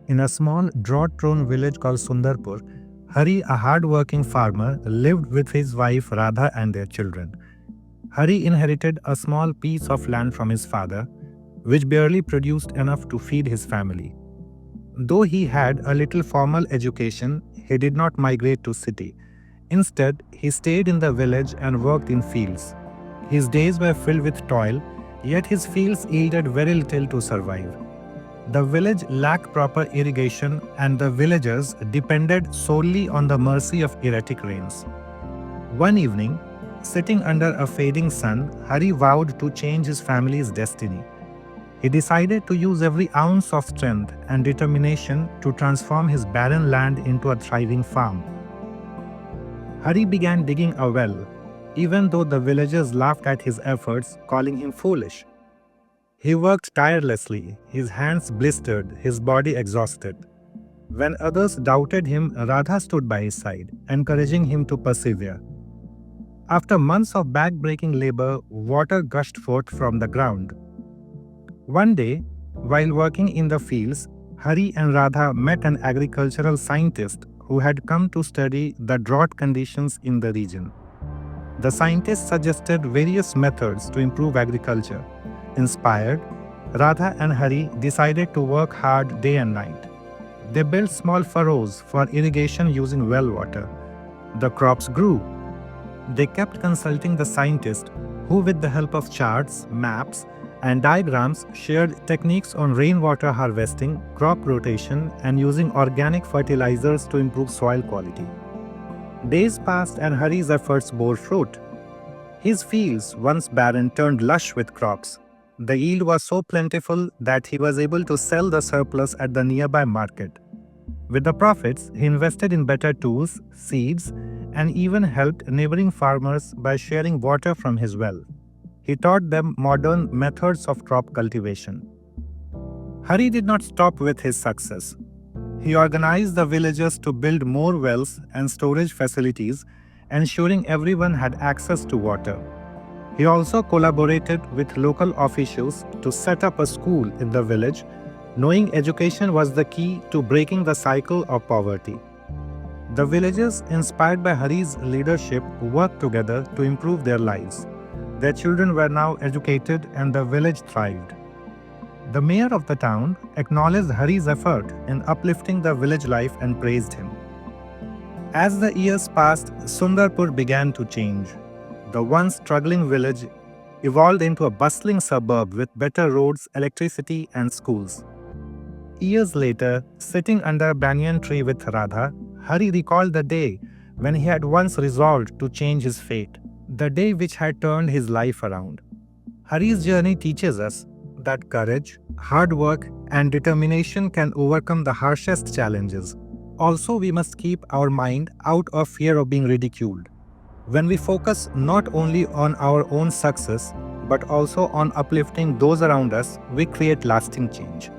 In a small, drought-prone village called Sundarpur, Hari, a hard-working farmer, lived with his wife Radha and their children. Hari inherited a small piece of land from his father, which barely produced enough to feed his family. Though he had a little formal education, he did not migrate to city. Instead, he stayed in the village and worked in fields. His days were filled with toil, yet his fields yielded very little to survive. The village lacked proper irrigation, and the villagers depended solely on the mercy of erratic rains. One evening, sitting under a fading sun, Hari vowed to change his family's destiny. He decided to use every ounce of strength and determination to transform his barren land into a thriving farm. Hari began digging a well, even though the villagers laughed at his efforts, calling him foolish. He worked tirelessly, his hands blistered, his body exhausted. When others doubted him, Radha stood by his side, encouraging him to persevere. After months of back-breaking labor, water gushed forth from the ground. One day, while working in the fields, Hari and Radha met an agricultural scientist who had come to study the drought conditions in the region. The scientist suggested various methods to improve agriculture. Inspired, Radha and Hari decided to work hard day and night. They built small furrows for irrigation using well water. The crops grew. They kept consulting the scientist, who with the help of charts, maps, and diagrams shared techniques on rainwater harvesting, crop rotation, and using organic fertilizers to improve soil quality. Days passed and Hari's efforts bore fruit. His fields, once barren, turned lush with crops. The yield was so plentiful that he was able to sell the surplus at the nearby market. With the profits, he invested in better tools, seeds, and even helped neighboring farmers by sharing water from his well. He taught them modern methods of crop cultivation. Hari did not stop with his success. He organized the villagers to build more wells and storage facilities, ensuring everyone had access to water. He also collaborated with local officials to set up a school in the village, knowing education was the key to breaking the cycle of poverty. The villagers, inspired by Hari's leadership, worked together to improve their lives. Their children were now educated and the village thrived. The mayor of the town acknowledged Hari's effort in uplifting the village life and praised him. As the years passed, Sundarpur began to change. The once struggling village evolved into a bustling suburb with better roads, electricity, and schools. Years later, sitting under a banyan tree with Radha, Hari recalled the day when he had once resolved to change his fate, the day which had turned his life around. Hari's journey teaches us that courage, hard work, and determination can overcome the harshest challenges. Also, we must keep our mind out of fear of being ridiculed. When we focus not only on our own success, but also on uplifting those around us, we create lasting change.